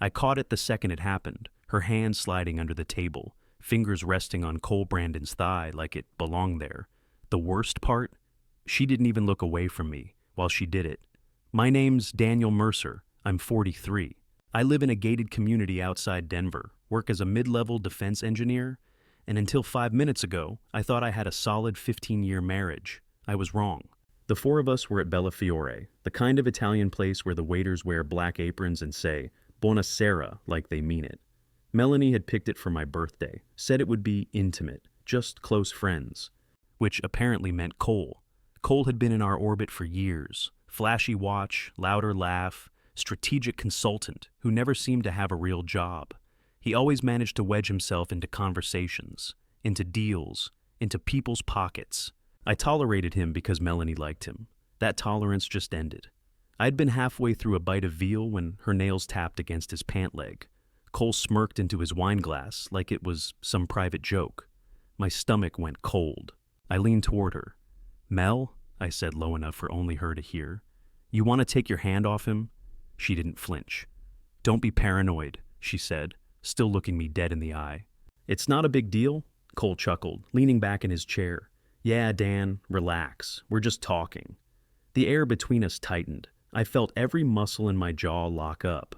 I caught it the second it happened, her hand sliding under the table, fingers resting on Cole Brandon's thigh like it belonged there. The worst part? She didn't even look away from me while she did it. My name's Daniel Mercer. I'm 43. I live in a gated community outside Denver, work as a mid-level defense engineer, and until 5 minutes ago, I thought I had a solid 15-year marriage. I was wrong. The four of us were at Bellafiore, the kind of Italian place where the waiters wear black aprons and say, Buonasera, like they mean it. Melanie had picked it for my birthday, said it would be intimate, just close friends, which apparently meant Cole. Cole had been in our orbit for years. Flashy watch, louder laugh, strategic consultant who never seemed to have a real job. He always managed to wedge himself into conversations, into deals, into people's pockets. I tolerated him because Melanie liked him. That tolerance just ended. I'd been halfway through a bite of veal when her nails tapped against his pant leg. Cole smirked into his wine glass like it was some private joke. My stomach went cold. I leaned toward her. Mel, I said low enough for only her to hear. You want to take your hand off him? She didn't flinch. Don't be paranoid, she said, still looking me dead in the eye. It's not a big deal, Cole chuckled, leaning back in his chair. Yeah, Dan, relax. We're just talking. The air between us tightened. I felt every muscle in my jaw lock up.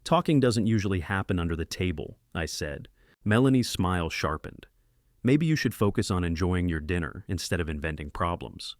Talking doesn't usually happen under the table, I said. Melanie's smile sharpened. Maybe you should focus on enjoying your dinner instead of inventing problems.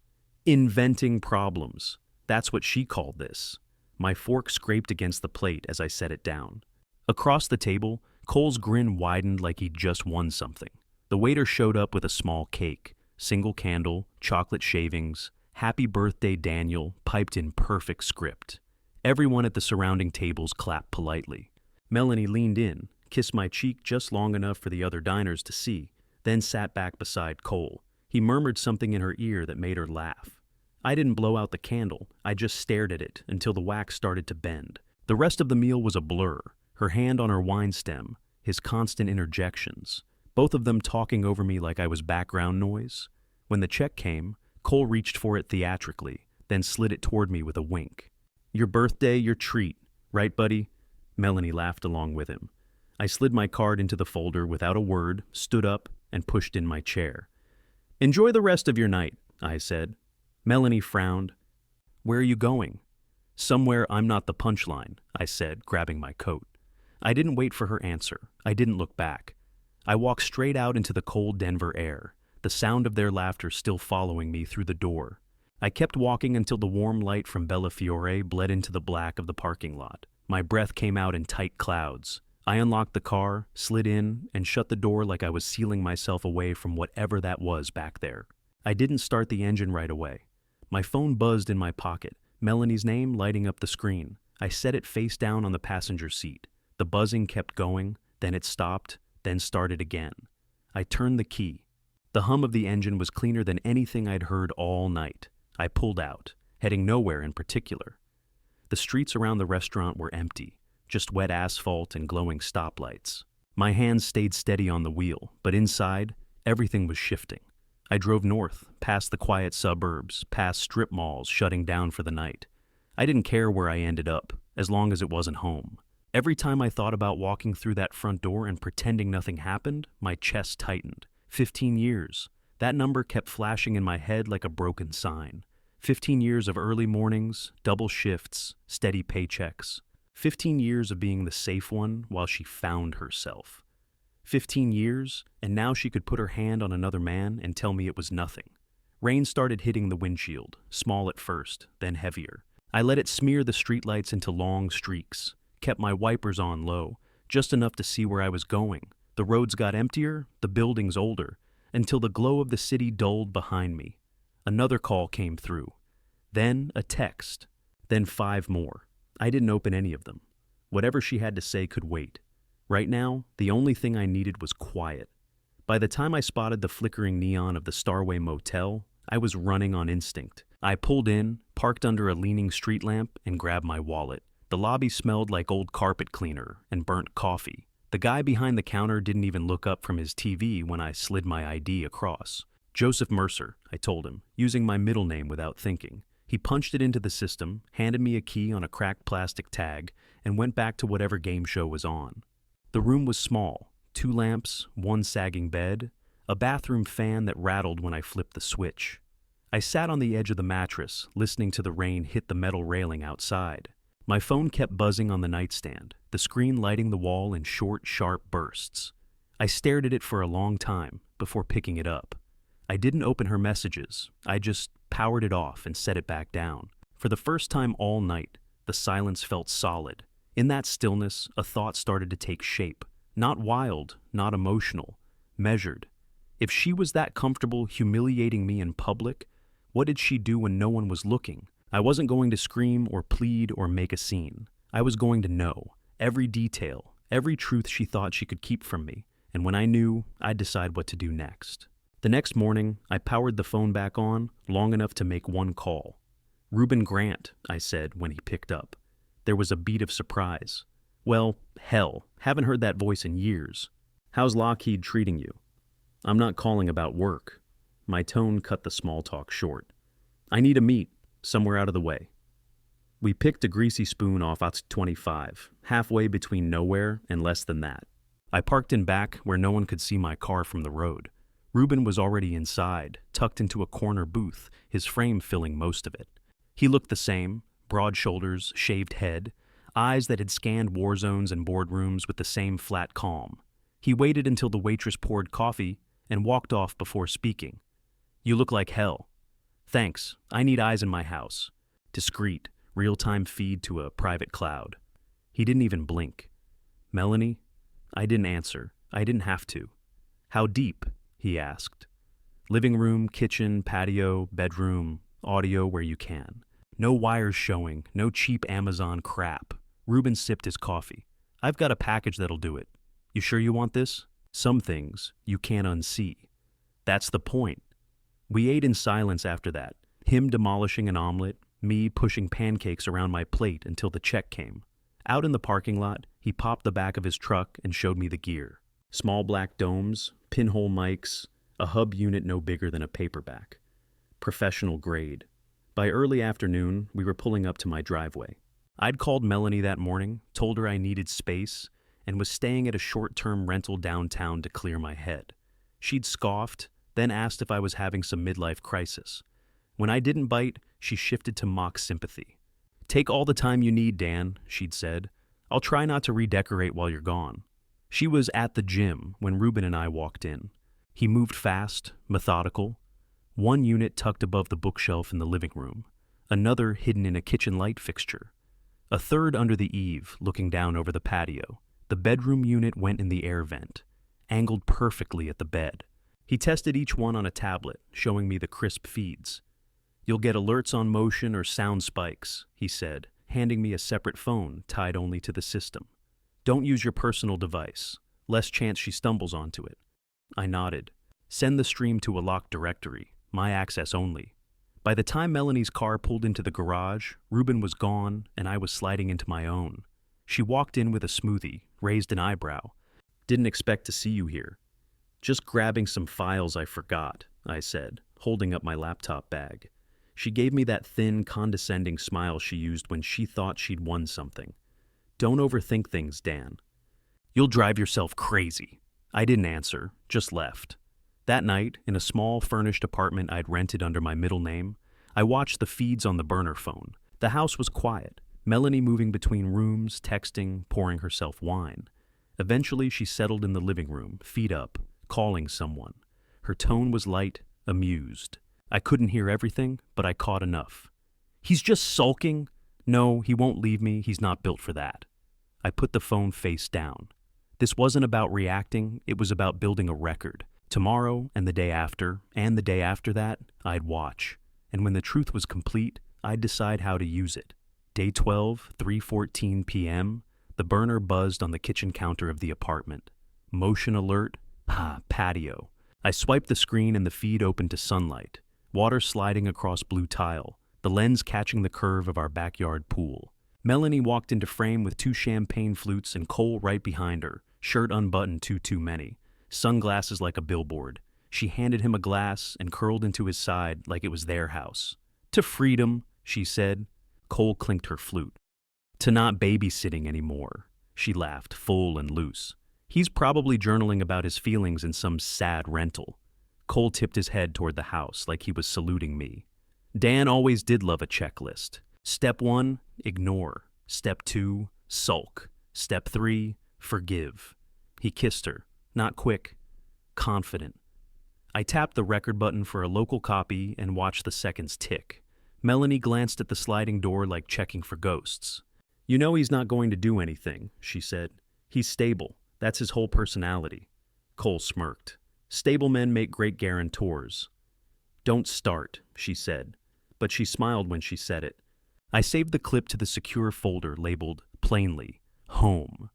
Inventing problems. That's what she called this. My fork scraped against the plate as I set it down. Across the table, Cole's grin widened like he'd just won something. The waiter showed up with a small cake, single candle, chocolate shavings, "Happy birthday, Daniel," piped in perfect script. Everyone at the surrounding tables clapped politely. Melanie leaned in, kissed my cheek just long enough for the other diners to see, then sat back beside Cole. He murmured something in her ear that made her laugh. I didn't blow out the candle, I just stared at it until the wax started to bend. The rest of the meal was a blur, her hand on her wine stem, his constant interjections, both of them talking over me like I was background noise. When the check came, Cole reached for it theatrically, then slid it toward me with a wink. Your birthday, your treat, right, buddy? Melanie laughed along with him. I slid my card into the folder without a word, stood up, and pushed in my chair. Enjoy the rest of your night, I said. Melanie frowned. Where are you going? Somewhere I'm not the punchline, I said, grabbing my coat. I didn't wait for her answer. I didn't look back. I walked straight out into the cold Denver air, the sound of their laughter still following me through the door. I kept walking until the warm light from Bellafiore bled into the black of the parking lot. My breath came out in tight clouds. I unlocked the car, slid in, and shut the door like I was sealing myself away from whatever that was back there. I didn't start the engine right away. My phone buzzed in my pocket, Melanie's name lighting up the screen. I set it face down on the passenger seat. The buzzing kept going, then it stopped, then started again. I turned the key. The hum of the engine was cleaner than anything I'd heard all night. I pulled out, heading nowhere in particular. The streets around the restaurant were empty, just wet asphalt and glowing stoplights. My hands stayed steady on the wheel, but inside, everything was shifting. I drove north, past the quiet suburbs, past strip malls shutting down for the night. I didn't care where I ended up, as long as it wasn't home. Every time I thought about walking through that front door and pretending nothing happened, my chest tightened. 15 years. That number kept flashing in my head like a broken sign. 15 years of early mornings, double shifts, steady paychecks. 15 years of being the safe one while she found herself. 15 years, and now she could put her hand on another man and tell me it was nothing. Rain started hitting the windshield, small at first, then heavier. I let it smear the streetlights into long streaks, kept my wipers on low, just enough to see where I was going. The roads got emptier, the buildings older, until the glow of the city dulled behind me. Another call came through. Then a text. Then 5 more. I didn't open any of them. Whatever she had to say could wait. Right now, the only thing I needed was quiet. By the time I spotted the flickering neon of the Starway Motel, I was running on instinct. I pulled in, parked under a leaning street lamp, and grabbed my wallet. The lobby smelled like old carpet cleaner and burnt coffee. The guy behind the counter didn't even look up from his TV when I slid my ID across. Joseph Mercer, I told him, using my middle name without thinking. He punched it into the system, handed me a key on a cracked plastic tag, and went back to whatever game show was on. The room was small, 2 lamps, 1 sagging bed, a bathroom fan that rattled when I flipped the switch. I sat on the edge of the mattress, listening to the rain hit the metal railing outside. My phone kept buzzing on the nightstand, the screen lighting the wall in short, sharp bursts. I stared at it for a long time before picking it up. I didn't open her messages. I just powered it off and set it back down. For the first time all night, the silence felt solid. In that stillness, a thought started to take shape. Not wild, not emotional, measured. If she was that comfortable humiliating me in public, what did she do when no one was looking? I wasn't going to scream or plead or make a scene. I was going to know every detail, every truth she thought she could keep from me, and when I knew, I'd decide what to do next. The next morning, I powered the phone back on, long enough to make one call. "Reuben Grant," I said when he picked up. There was a beat of surprise. "Well, hell, haven't heard that voice in years. How's Lockheed treating you?" "I'm not calling about work." My tone cut the small talk short. "I need a meet, somewhere out of the way." We picked a greasy spoon off I-25, halfway between nowhere and less than that. I parked in back where no one could see my car from the road. Reuben was already inside, tucked into a corner booth, his frame filling most of it. He looked the same, broad shoulders, shaved head, eyes that had scanned war zones and boardrooms with the same flat calm. He waited until the waitress poured coffee and walked off before speaking. "You look like hell." "Thanks, I need eyes in my house." Discreet, real-time feed to a private cloud. He didn't even blink. "Melanie?" I didn't answer. I didn't have to. "How deep?" he asked. "Living room, kitchen, patio, bedroom, audio where you can. No wires showing, no cheap Amazon crap." Reuben sipped his coffee. "I've got a package that'll do it. You sure you want this? Some things you can't unsee." That's the point. We ate in silence after that, him demolishing an omelet, me pushing pancakes around my plate until the check came. Out in the parking lot, he popped the back of his truck and showed me the gear. Small black domes, pinhole mics, a hub unit no bigger than a paperback. Professional grade. By early afternoon, we were pulling up to my driveway. I'd called Melanie that morning, told her I needed space, and was staying at a short-term rental downtown to clear my head. She'd scoffed, then asked if I was having some midlife crisis. When I didn't bite, she shifted to mock sympathy. "Take all the time you need, Dan," she'd said. "I'll try not to redecorate while you're gone." She was at the gym when Reuben and I walked in. He moved fast, methodical. One unit tucked above the bookshelf in the living room, another hidden in a kitchen light fixture, a third under the eave looking down over the patio. The bedroom unit went in the air vent, angled perfectly at the bed. He tested each one on a tablet, showing me the crisp feeds. "You'll get alerts on motion or sound spikes," he said, handing me a separate phone tied only to the system. "Don't use your personal device. Less chance she stumbles onto it." I nodded. "Send the stream to a locked directory. My access only." By the time Melanie's car pulled into the garage, Reuben was gone and I was sliding into my own. She walked in with a smoothie, raised an eyebrow. "Didn't expect to see you here." "Just grabbing some files I forgot," I said, holding up my laptop bag. She gave me that thin, condescending smile she used when she thought she'd won something. "Don't overthink things, Dan." "You'll drive yourself crazy." I didn't answer, just left. That night, in a small, furnished apartment I'd rented under my middle name, I watched the feeds on the burner phone. The house was quiet, Melanie moving between rooms, texting, pouring herself wine. Eventually, she settled in the living room, feet up, calling someone. Her tone was light, amused. I couldn't hear everything, but I caught enough. "He's just sulking." "No, he won't leave me. He's not built for that." I put the phone face down. This wasn't about reacting, it was about building a record. Tomorrow, and the day after that, I'd watch. And when the truth was complete, I'd decide how to use it. Day 12, 3:14 p.m., the burner buzzed on the kitchen counter of the apartment. Motion alert, patio. I swiped the screen and the feed opened to sunlight. Water sliding across blue tile, the lens catching the curve of our backyard pool. Melanie walked into frame with 2 champagne flutes and Cole right behind her, shirt unbuttoned too many, sunglasses like a billboard. She handed him a glass and curled into his side like it was their house. "To freedom," she said. Cole clinked her flute. To not babysitting anymore. She laughed, full and loose. He's probably journaling about his feelings in some sad rental. Cole tipped his head toward the house like he was saluting me. Dan always did love a checklist. Step 1, ignore. Step 2, sulk. Step 3, forgive. He kissed her, not quick, confident. I tapped the record button for a local copy and watched the seconds tick. Melanie glanced at the sliding door like checking for ghosts. You know he's not going to do anything, she said. He's stable. That's his whole personality. Cole smirked. Stable men make great guarantors. Don't start, she said, but she smiled when she said it. I saved the clip to the secure folder labeled, plainly, home.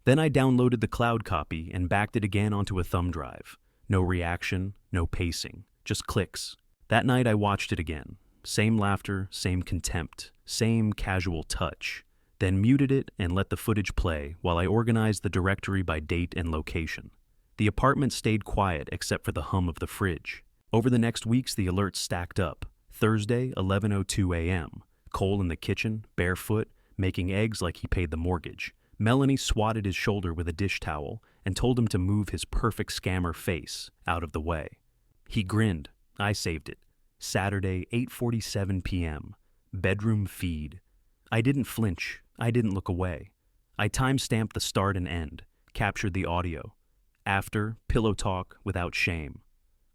Then I downloaded the cloud copy and backed it again onto a thumb drive. No reaction, no pacing, just clicks. That night I watched it again. Same laughter, same contempt, same casual touch. Then muted it and let the footage play while I organized the directory by date and location. The apartment stayed quiet except for the hum of the fridge. Over the next weeks, the alerts stacked up. Thursday, 11:02 a.m. Cole in the kitchen, barefoot, making eggs like he paid the mortgage. Melanie swatted his shoulder with a dish towel and told him to move his perfect scammer face out of the way. He grinned. I saved it. Saturday, 8:47 p.m. Bedroom feed. I didn't flinch. I didn't look away. I time-stamped the start and end, captured the audio. After, pillow talk without shame.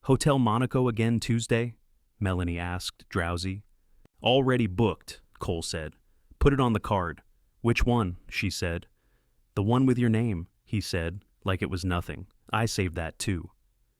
Hotel Monaco again Tuesday? Melanie asked, drowsy. Already booked, Cole said. Put it on the card. Which one? She said. The one with your name, he said, like it was nothing. I saved that too.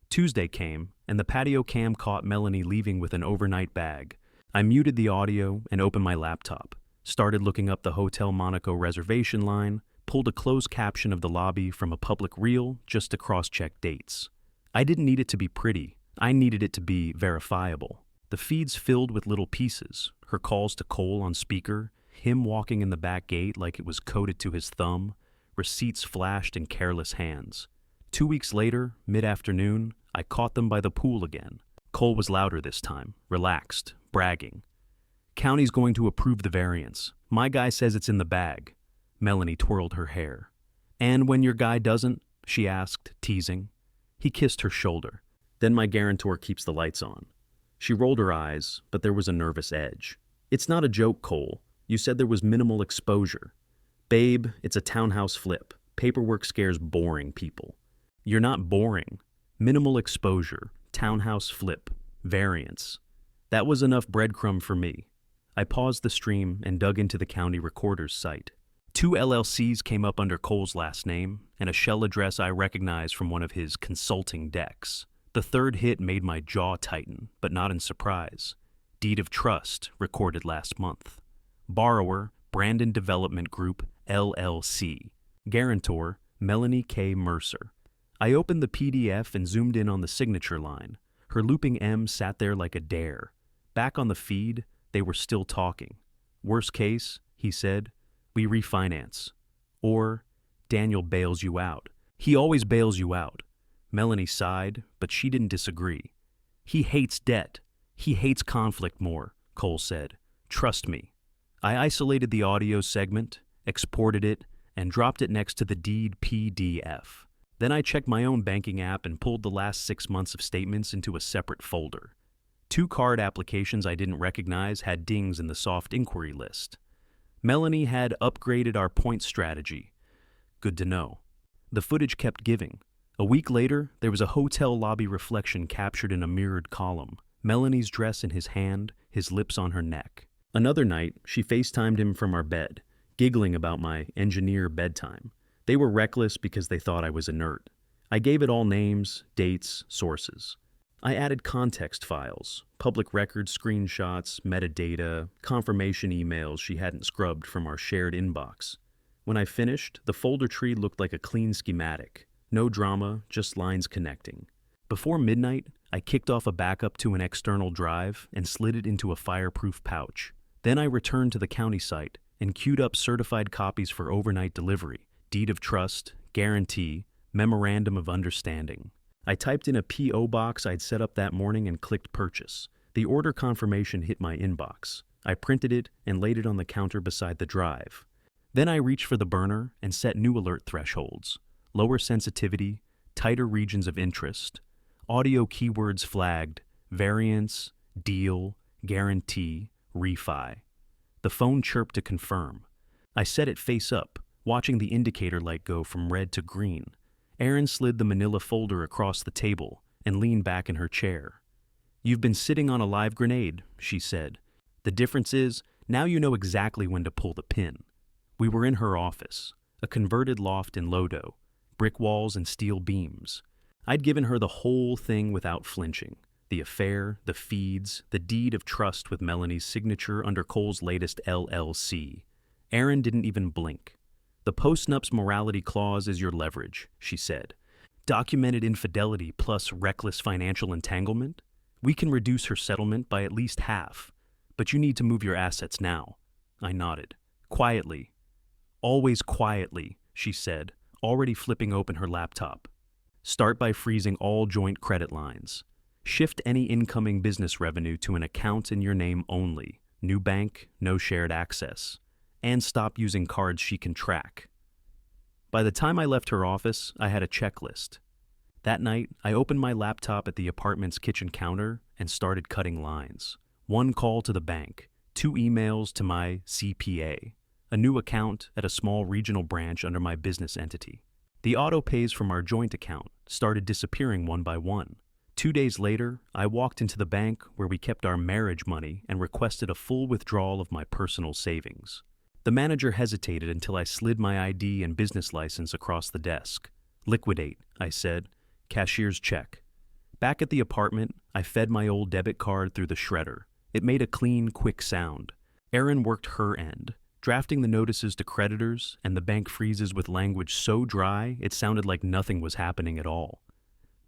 Tuesday came, and the patio cam caught Melanie leaving with an overnight bag. I muted the audio and opened my laptop. Started looking up the Hotel Monaco reservation line, pulled a closed caption of the lobby from a public reel just to cross-check dates. I didn't need it to be pretty. I needed it to be verifiable. The feeds filled with little pieces, her calls to Cole on speaker, him walking in the back gate like it was coded to his thumb, receipts flashed in careless hands. 2 weeks later, mid-afternoon, I caught them by the pool again. Cole was louder this time, relaxed, bragging. County's going to approve the variance. My guy says it's in the bag. Melanie twirled her hair. And when your guy doesn't? She asked, teasing. He kissed her shoulder. Then my guarantor keeps the lights on. She rolled her eyes, but there was a nervous edge. It's not a joke, Cole. You said there was minimal exposure. Babe, it's a townhouse flip. Paperwork scares boring people. You're not boring. Minimal exposure, townhouse flip, variance. That was enough breadcrumb for me. I paused the stream and dug into the county recorder's site. 2 LLCs came up under Cole's last name, and a shell address I recognized from one of his consulting decks. The third hit made my jaw tighten, but not in surprise. Deed of trust, recorded last month. Borrower, Brandon Development Group, LLC. Guarantor, Melanie K. Mercer. I opened the PDF and zoomed in on the signature line. Her looping M sat there like a dare. Back on the feed, they were still talking. Worst case, he said, we refinance. Or, Daniel bails you out. He always bails you out. Melanie sighed, but she didn't disagree. He hates debt. He hates conflict more, Cole said. Trust me. I isolated the audio segment, exported it, and dropped it next to the deed PDF. Then I checked my own banking app and pulled the last 6 months of statements into a separate folder. 2 card applications I didn't recognize had dings in the soft inquiry list. Melanie had upgraded our point strategy. Good to know. The footage kept giving. A week later, there was a hotel lobby reflection captured in a mirrored column. Melanie's dress in his hand, his lips on her neck. Another night, she FaceTimed him from our bed, giggling about my engineer bedtime. They were reckless because they thought I was inert. I gave it all names, dates, sources. I added context files, public record screenshots, metadata, confirmation emails she hadn't scrubbed from our shared inbox. When I finished, the folder tree looked like a clean schematic. No drama, just lines connecting. Before midnight, I kicked off a backup to an external drive and slid it into a fireproof pouch. Then I returned to the county site and queued up certified copies for overnight delivery, deed of trust, guarantee, memorandum of understanding. I typed in a P.O. box I'd set up that morning and clicked purchase. The order confirmation hit my inbox. I printed it and laid it on the counter beside the drive. Then I reached for the burner and set new alert thresholds: lower sensitivity, tighter regions of interest, audio keywords flagged, variance, deal, guarantee, refi. The phone chirped to confirm. I set it face up, watching the indicator light go from red to green. Erin slid the manila folder across the table and leaned back in her chair. "You've been sitting on a live grenade," she said. "The difference is, now you know exactly when to pull the pin." We were in her office, a converted loft in Lodo, brick walls and steel beams. I'd given her the whole thing without flinching: the affair, the feeds, the deed of trust with Melanie's signature under Cole's latest LLC. Erin didn't even blink. "The post-nups morality clause is your leverage," she said. "Documented infidelity plus reckless financial entanglement? We can reduce her settlement by at least half, but you need to move your assets now." I nodded. "Quietly." "Always quietly," she said, already flipping open her laptop. "Start by freezing all joint credit lines. Shift any incoming business revenue to an account in your name only. New bank, no shared access. And stop using cards she can track." By the time I left her office, I had a checklist. That night, I opened my laptop at the apartment's kitchen counter and started cutting lines. 1 call to the bank, 2 emails to my CPA, a new account at a small regional branch under my business entity. The auto pays from our joint account started disappearing one by one. 2 days later, I walked into the bank where we kept our marriage money and requested a full withdrawal of my personal savings. The manager hesitated until I slid my ID and business license across the desk. "Liquidate," I said. "Cashier's check." Back at the apartment, I fed my old debit card through the shredder. It made a clean, quick sound. Erin worked her end, drafting the notices to creditors and the bank freezes with language so dry it sounded like nothing was happening at all.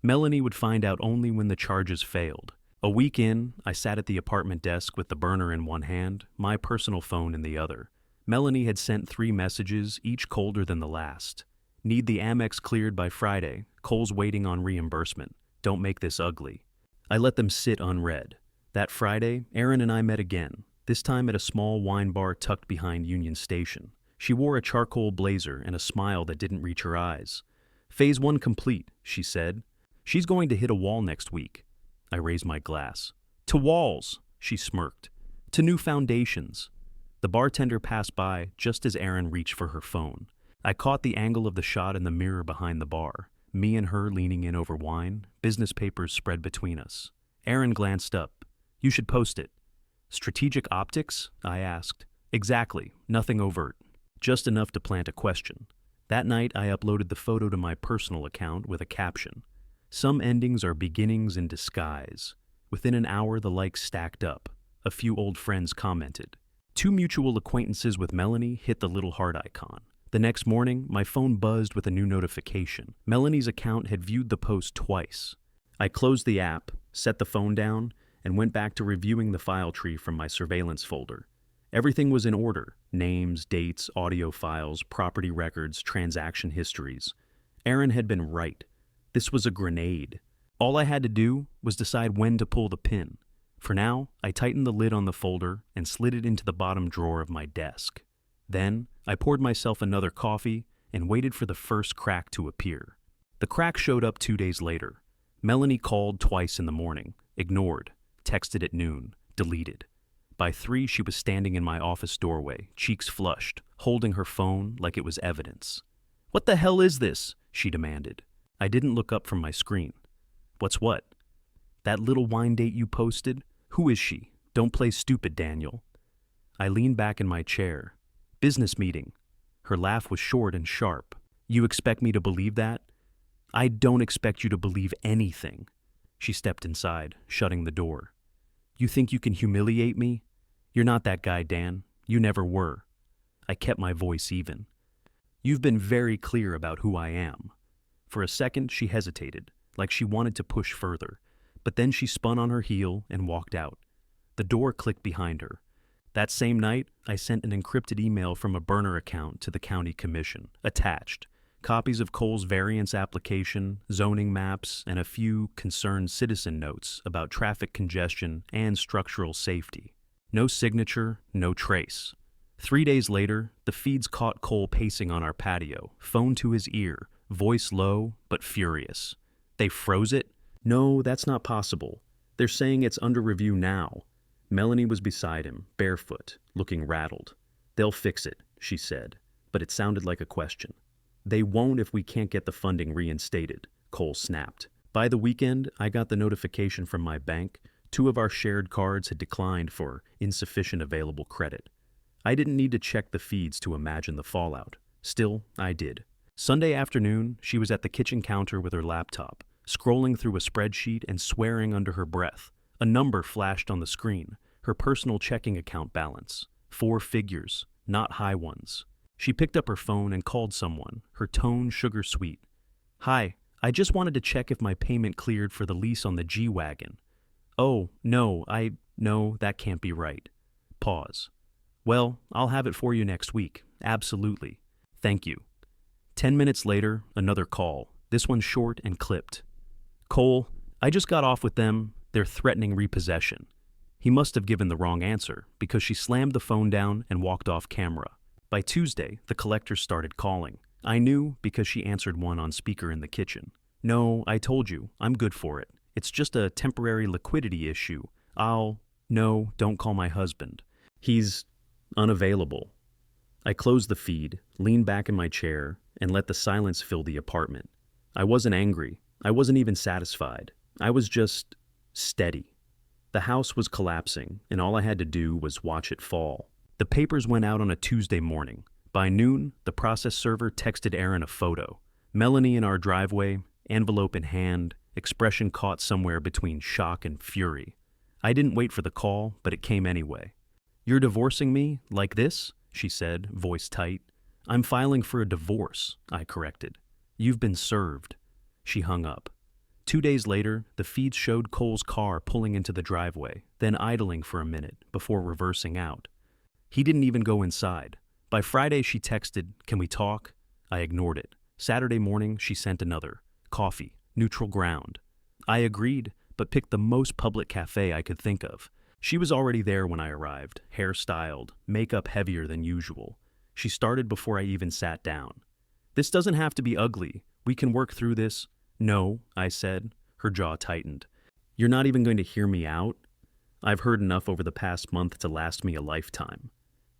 Melanie would find out only when the charges failed. A week in, I sat at the apartment desk with the burner in one hand, my personal phone in the other. Melanie had sent 3 messages, each colder than the last. "Need the Amex cleared by Friday. Cole's waiting on reimbursement. Don't make this ugly." I let them sit unread. That Friday, Erin and I met again, this time at a small wine bar tucked behind Union Station. She wore a charcoal blazer and a smile that didn't reach her eyes. "Phase 1 complete," she said. "She's going to hit a wall next week." I raised my glass. "To walls," she smirked. "To new foundations." The bartender passed by just as Erin reached for her phone. I caught the angle of the shot in the mirror behind the bar, me and her leaning in over wine, business papers spread between us. Erin glanced up. "You should post it." "Strategic optics?" I asked. "Exactly, nothing overt. Just enough to plant a question." That night I uploaded the photo to my personal account with a caption: "Some endings are beginnings in disguise." Within an hour the likes stacked up. A few old friends commented. 2 mutual acquaintances with Melanie hit the little heart icon. The next morning, my phone buzzed with a new notification. Melanie's account had viewed the post twice. I closed the app, set the phone down, and went back to reviewing the file tree from my surveillance folder. Everything was in order: names, dates, audio files, property records, transaction histories. Erin had been right. This was a grenade. All I had to do was decide when to pull the pin. For now, I tightened the lid on the folder and slid it into the bottom drawer of my desk. Then, I poured myself another coffee and waited for the first crack to appear. The crack showed up 2 days later. Melanie called twice in the morning, ignored, texted at noon, deleted. By 3, she was standing in my office doorway, cheeks flushed, holding her phone like it was evidence. "What the hell is this?" she demanded. I didn't look up from my screen. "What's what?" "That little wine date you posted? Who is she? Don't play stupid, Daniel." I leaned back in my chair. "Business meeting." Her laugh was short and sharp. "You expect me to believe that?" "I don't expect you to believe anything." She stepped inside, shutting the door. "You think you can humiliate me? You're not that guy, Dan. You never were." I kept my voice even. "You've been very clear about who I am." For a second, she hesitated, like she wanted to push further, but then she spun on her heel and walked out. The door clicked behind her. That same night, I sent an encrypted email from a burner account to the county commission, attached copies of Cole's variance application, zoning maps, and a few concerned citizen notes about traffic congestion and structural safety. No signature, no trace. 3 days later, the feeds caught Cole pacing on our patio, phone to his ear, voice low but furious. They froze it? No, that's not possible. They're saying it's under review now. Melanie was beside him, barefoot, looking rattled. They'll fix it, she said, but it sounded like a question. They won't if we can't get the funding reinstated, Cole snapped. By the weekend, I got the notification from my bank. 2 of our shared cards had declined for insufficient available credit. I didn't need to check the feeds to imagine the fallout. Still, I did. Sunday afternoon, she was at the kitchen counter with her laptop, scrolling through a spreadsheet and swearing under her breath. A number flashed on the screen, her personal checking account balance. 4 figures, not high ones. She picked up her phone and called someone, her tone sugar-sweet. Hi, I just wanted to check if my payment cleared for the lease on the G-Wagon. Oh, no, that can't be right. Pause. Well, I'll have it for you next week. Absolutely. Thank you. 10 minutes later, another call, this one short and clipped. Cole, I just got off with them. They're threatening repossession. He must have given the wrong answer because she slammed the phone down and walked off camera. By Tuesday, the collectors started calling. I knew because she answered one on speaker in the kitchen. No, I told you, I'm good for it. It's just a temporary liquidity issue. No, don't call my husband. He's unavailable. I closed the feed, leaned back in my chair, and let the silence fill the apartment. I wasn't angry. I wasn't even satisfied. I was just steady. The house was collapsing, and all I had to do was watch it fall. The papers went out on a Tuesday morning. By noon, the process server texted Aaron a photo. Melanie in our driveway, envelope in hand, expression caught somewhere between shock and fury. I didn't wait for the call, but it came anyway. You're divorcing me? Like this? She said, voice tight. I'm filing for a divorce, I corrected. You've been served. She hung up. 2 days later, the feeds showed Cole's car pulling into the driveway, then idling for a minute before reversing out. He didn't even go inside. By Friday, she texted, "Can we talk?" I ignored it. Saturday morning, she sent another. Coffee, neutral ground. I agreed, but picked the most public cafe I could think of. She was already there when I arrived, hair styled, makeup heavier than usual. She started before I even sat down. This doesn't have to be ugly. We can work through this. No, I said. Her jaw tightened. You're not even going to hear me out? I've heard enough over the past month to last me a lifetime.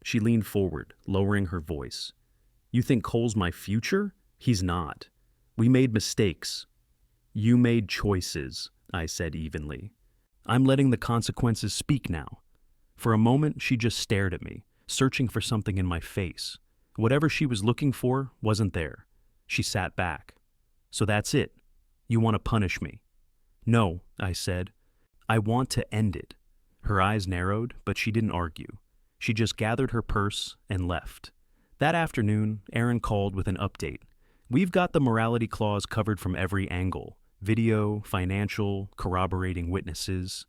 She leaned forward, lowering her voice. You think Cole's my future? He's not. We made mistakes. You made choices, I said evenly. I'm letting the consequences speak now. For a moment, she just stared at me, searching for something in my face. Whatever she was looking for wasn't there. She sat back. So that's it. You want to punish me? No, I said. I want to end it. Her eyes narrowed, but she didn't argue. She just gathered her purse and left. That afternoon, Aaron called with an update. We've got the morality clause covered from every angle. Video, financial, corroborating witnesses.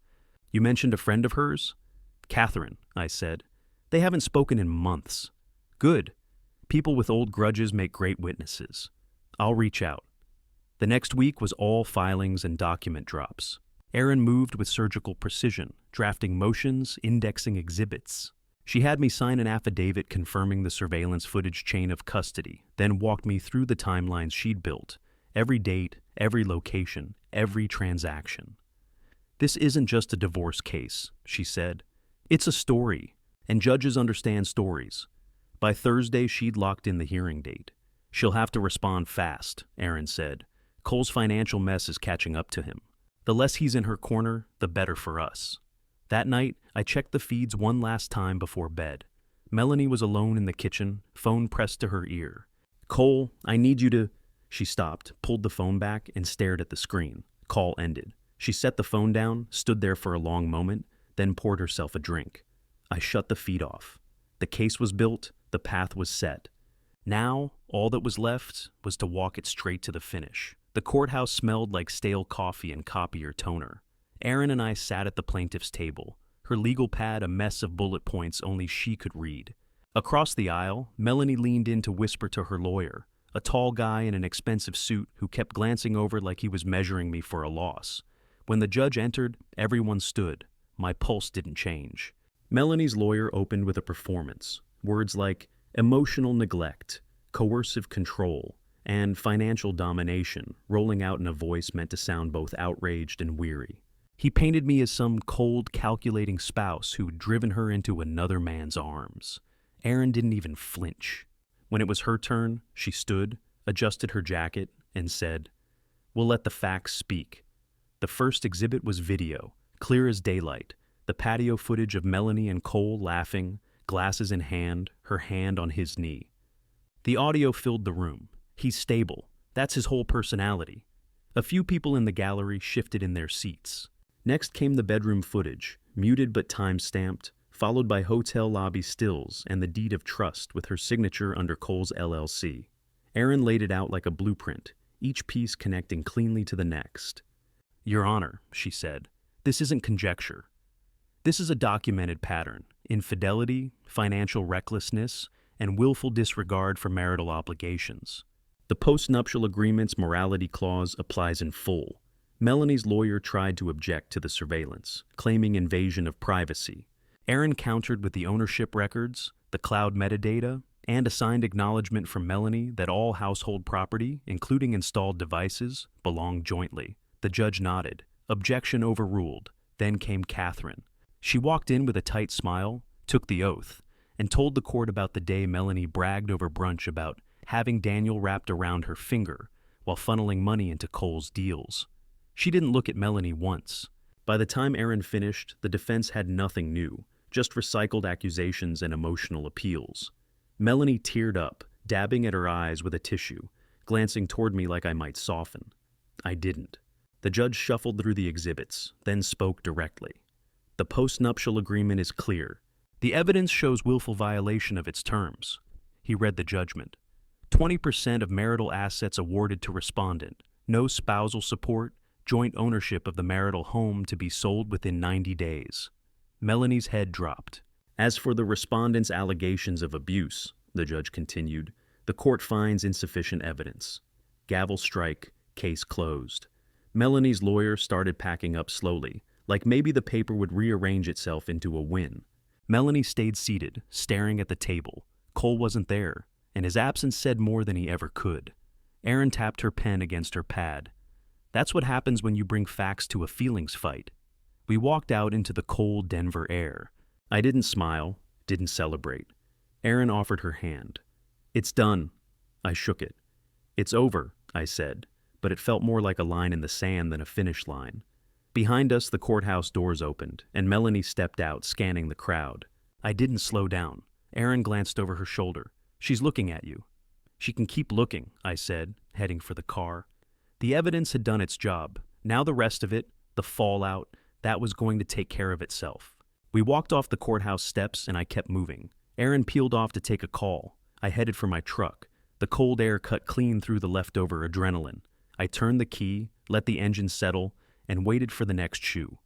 You mentioned a friend of hers? Catherine, I said. They haven't spoken in months. Good. People with old grudges make great witnesses. I'll reach out. The next week was all filings and document drops. Aaron moved with surgical precision, drafting motions, indexing exhibits. She had me sign an affidavit confirming the surveillance footage chain of custody, then walked me through the timelines she'd built, every date, every location, every transaction. This isn't just a divorce case, she said. It's a story, and judges understand stories. By Thursday, she'd locked in the hearing date. She'll have to respond fast, Aaron said. Cole's financial mess is catching up to him. The less he's in her corner, the better for us. That night, I checked the feeds one last time before bed. Melanie was alone in the kitchen, phone pressed to her ear. Cole, I need you to... She stopped, pulled the phone back, and stared at the screen. Call ended. She set the phone down, stood there for a long moment, then poured herself a drink. I shut the feed off. The case was built, the path was set. Now, all that was left was to walk it straight to the finish. The courthouse smelled like stale coffee and copier toner. Aaron and I sat at the plaintiff's table, her legal pad a mess of bullet points only she could read. Across the aisle, Melanie leaned in to whisper to her lawyer, a tall guy in an expensive suit who kept glancing over like he was measuring me for a loss. When the judge entered, everyone stood. My pulse didn't change. Melanie's lawyer opened with a performance. Words like emotional neglect, coercive control, and financial domination rolling out in a voice meant to sound both outraged and weary. He painted me as some cold, calculating spouse who'd driven her into another man's arms. Erin didn't even flinch. When it was her turn, she stood, adjusted her jacket, and said, "We'll let the facts speak." The first exhibit was video, clear as daylight, the patio footage of Melanie and Cole laughing, glasses in hand, her hand on his knee. The audio filled the room. He's stable. That's his whole personality. A few people in the gallery shifted in their seats. Next came the bedroom footage, muted but time-stamped, followed by hotel lobby stills and the deed of trust with her signature under Cole's LLC. Erin laid it out like a blueprint, each piece connecting cleanly to the next. "Your Honor," she said, "this isn't conjecture. This is a documented pattern: infidelity, financial recklessness, and willful disregard for marital obligations. The post-nuptial agreement's morality clause applies in full. Melanie's lawyer tried to object to the surveillance, claiming invasion of privacy. Erin countered with the ownership records, the cloud metadata, and a signed acknowledgement from Melanie that all household property, including installed devices, belonged jointly. The judge nodded. Objection overruled. Then came Catherine. She walked in with a tight smile, took the oath, and told the court about the day Melanie bragged over brunch about having Daniel wrapped around her finger while funneling money into Cole's deals. She didn't look at Melanie once. By the time Erin finished, the defense had nothing new, just recycled accusations and emotional appeals. Melanie teared up, dabbing at her eyes with a tissue, glancing toward me like I might soften. I didn't. The judge shuffled through the exhibits, then spoke directly. "The post-nuptial agreement is clear. The evidence shows willful violation of its terms." He read the judgment. 20% of marital assets awarded to respondent, no spousal support, joint ownership of the marital home to be sold within 90 days. Melanie's head dropped. "As for the respondent's allegations of abuse," the judge continued, "the court finds insufficient evidence." Gavel strike, case closed. Melanie's lawyer started packing up slowly, like maybe the paper would rearrange itself into a win. Melanie stayed seated, staring at the table. Cole wasn't there, and his absence said more than he ever could. Erin tapped her pen against her pad. "That's what happens when you bring facts to a feelings fight." We walked out into the cold Denver air. I didn't smile, didn't celebrate. Erin offered her hand. "It's done." I shook it. "It's over," I said, but it felt more like a line in the sand than a finish line. Behind us, the courthouse doors opened, and Melanie stepped out, scanning the crowd. I didn't slow down. Erin glanced over her shoulder. "She's looking at you." "She can keep looking," I said, heading for the car. The evidence had done its job. Now the rest of it, the fallout, that was going to take care of itself. We walked off the courthouse steps, and I kept moving. Erin peeled off to take a call. I headed for my truck. The cold air cut clean through the leftover adrenaline. I turned the key, let the engine settle, and waited for the next shoe.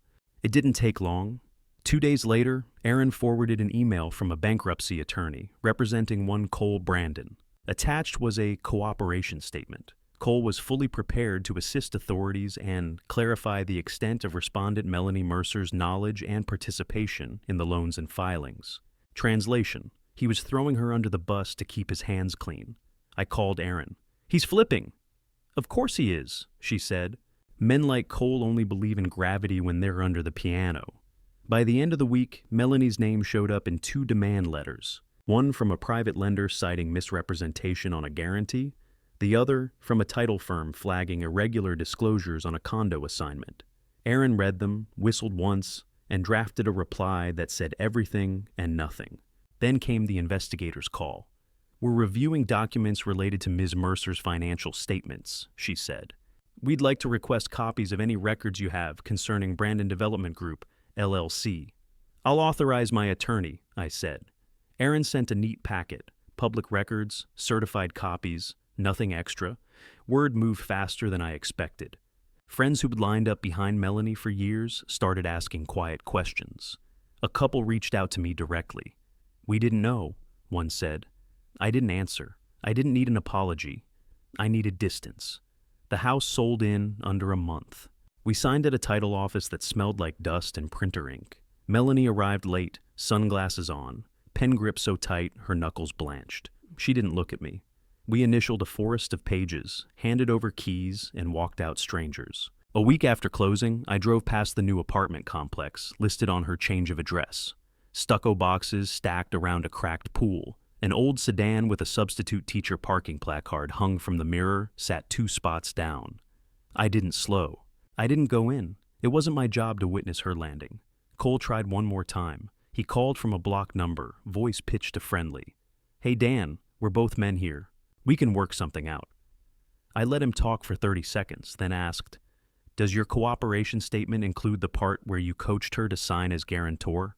It didn't take long. 2 days later, Erin forwarded an email from a bankruptcy attorney representing one Cole Brandon. Attached was a cooperation statement. Cole was fully prepared to assist authorities and clarify the extent of respondent Melanie Mercer's knowledge and participation in the loans and filings. Translation: he was throwing her under the bus to keep his hands clean. I called Erin. "He's flipping." "Of course he is," she said. "Men like Cole only believe in gravity when they're under the piano." By the end of the week, Melanie's name showed up in 2 demand letters. One from a private lender citing misrepresentation on a guarantee, the other from a title firm flagging irregular disclosures on a condo assignment. Erin read them, whistled once, and drafted a reply that said everything and nothing. Then came the investigator's call. "We're reviewing documents related to Ms. Mercer's financial statements," she said. "We'd like to request copies of any records you have concerning Brandon Development Group, LLC." "I'll authorize my attorney," I said. Erin sent a neat packet, public records, certified copies, nothing extra. Word moved faster than I expected. Friends who'd lined up behind Melanie for years started asking quiet questions. A couple reached out to me directly. "We didn't know," one said. I didn't answer. I didn't need an apology. I needed distance. The house sold in under a month. We signed at a title office that smelled like dust and printer ink. Melanie arrived late, sunglasses on, pen grip so tight her knuckles blanched. She didn't look at me. We initialed a forest of pages, handed over keys, and walked out strangers. A week after closing, I drove past the new apartment complex listed on her change of address. Stucco boxes stacked around a cracked pool. An old sedan with a substitute teacher parking placard hung from the mirror sat 2 spots down. I didn't slow. I didn't go in. It wasn't my job to witness her landing. Cole tried one more time. He called from a block number, voice pitched to friendly. "Hey Dan, we're both men here. We can work something out." I let him talk for 30 seconds, then asked, "Does your cooperation statement include the part where you coached her to sign as guarantor?"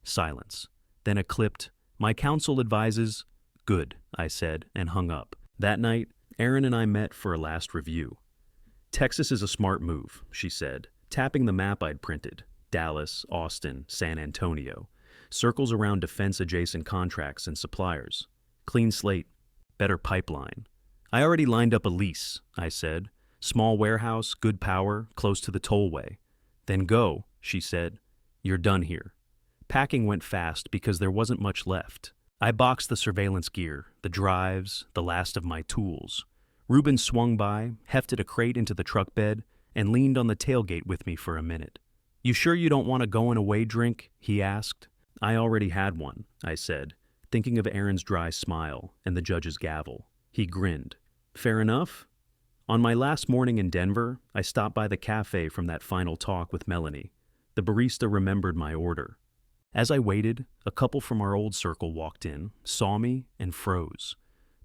Silence. Then a clipped, "My counsel advises—" "Good," I said, and hung up. That night, Erin and I met for a last review. "Texas is a smart move," she said, tapping the map I'd printed. Dallas, Austin, San Antonio. Circles around defense-adjacent contracts and suppliers. Clean slate. Better pipeline. "I already lined up a lease," I said. "Small warehouse, good power, close to the tollway." "Then go," she said. "You're done here." Packing went fast because there wasn't much left. I boxed the surveillance gear, the drives, the last of my tools. Reuben swung by, hefted a crate into the truck bed, and leaned on the tailgate with me for a minute. "You sure you don't want a going-away drink?" he asked. "I already had one," I said, thinking of Erin's dry smile and the judge's gavel. He grinned. "Fair enough." On my last morning in Denver, I stopped by the cafe from that final talk with Melanie. The barista remembered my order. As I waited, a couple from our old circle walked in, saw me, and froze.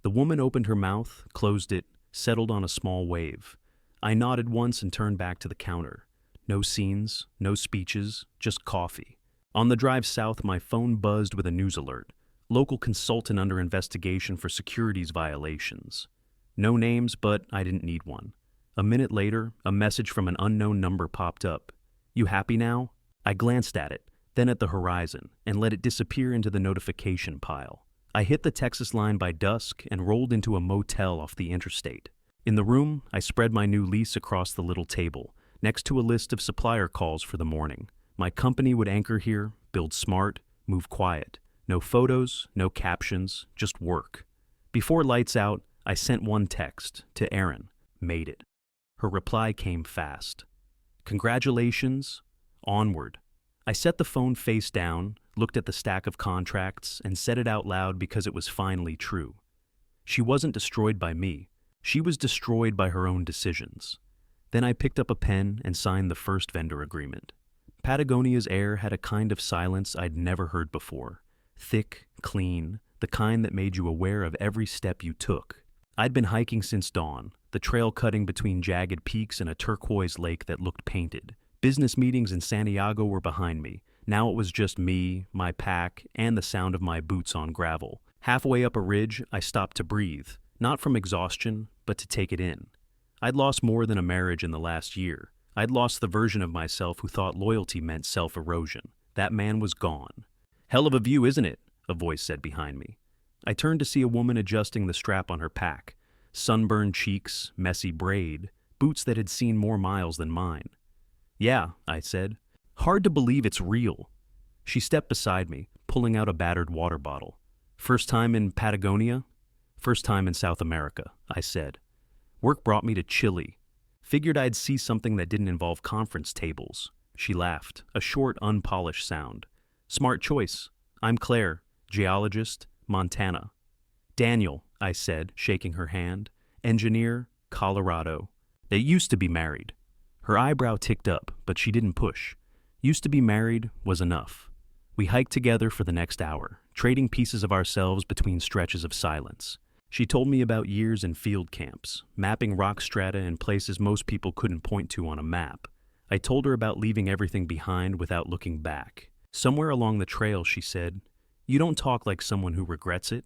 The woman opened her mouth, closed it, settled on a small wave. I nodded once and turned back to the counter. No scenes, no speeches, just coffee. On the drive south, my phone buzzed with a news alert. Local consultant under investigation for securities violations. No names, but I didn't need one. A minute later, a message from an unknown number popped up. "You happy now?" I glanced at it, then at the horizon, and let it disappear into the notification pile. I hit the Texas line by dusk and rolled into a motel off the interstate. In the room, I spread my new lease across the little table, next to a list of supplier calls for the morning. My company would anchor here, build smart, move quiet. No photos, no captions, just work. Before lights out, I sent one text to Erin. Made it. Her reply came fast. "Congratulations. Onward." I set the phone face down, looked at the stack of contracts, and said it out loud because it was finally true. She wasn't destroyed by me. She was destroyed by her own decisions. Then I picked up a pen and signed the first vendor agreement. Patagonia's air had a kind of silence I'd never heard before. Thick, clean, the kind that made you aware of every step you took. I'd been hiking since dawn, the trail cutting between jagged peaks and a turquoise lake that looked painted. Business meetings in Santiago were behind me. Now it was just me, my pack, and the sound of my boots on gravel. Halfway up a ridge, I stopped to breathe, not from exhaustion, but to take it in. I'd lost more than a marriage in the last year. I'd lost the version of myself who thought loyalty meant self-erosion. That man was gone. "Hell of a view, isn't it?" a voice said behind me. I turned to see a woman adjusting the strap on her pack. Sunburned cheeks, messy braid, boots that had seen more miles than mine. "Yeah," I said. "Hard to believe it's real." She stepped beside me, pulling out a battered water bottle. "First time in Patagonia?" "First time in South America," I said. "Work brought me to Chile. Figured I'd see something that didn't involve conference tables." She laughed, a short, unpolished sound. "Smart choice. I'm Claire, geologist, Montana." "Daniel," I said, shaking her hand. "Engineer, Colorado. They used to be married." Her eyebrow ticked up, but she didn't push. Used to be married was enough. We hiked together for the next hour, trading pieces of ourselves between stretches of silence. She told me about years in field camps, mapping rock strata in places most people couldn't point to on a map. I told her about leaving everything behind without looking back. Somewhere along the trail, she said, "You don't talk like someone who regrets it."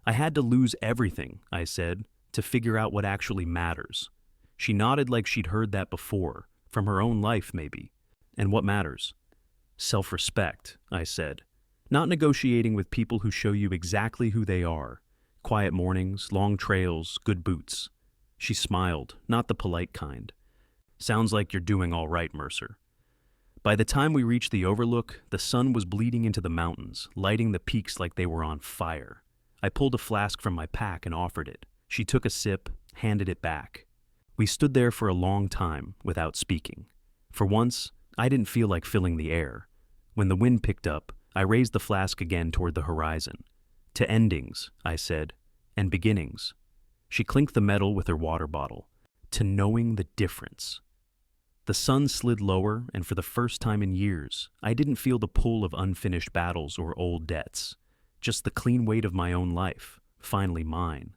"I had to lose everything," I said, "to figure out what actually matters." She nodded like she'd heard that before, from her own life maybe. "And what matters?" "Self-respect," I said. "Not negotiating with people who show you exactly who they are. Quiet mornings, long trails, good boots." She smiled, not the polite kind. "Sounds like you're doing all right, Mercer." By the time we reached the overlook, the sun was bleeding into the mountains, lighting the peaks like they were on fire. I pulled a flask from my pack and offered it. She took a sip, handed it back. We stood there for a long time without speaking. For once, I didn't feel like filling the air. When the wind picked up, I raised the flask again toward the horizon. To endings, I said, and beginnings. She clinked the metal with her water bottle. To knowing the difference. The sun slid lower, and for the first time in years, I didn't feel the pull of unfinished battles or old debts. Just the clean weight of my own life, finally mine.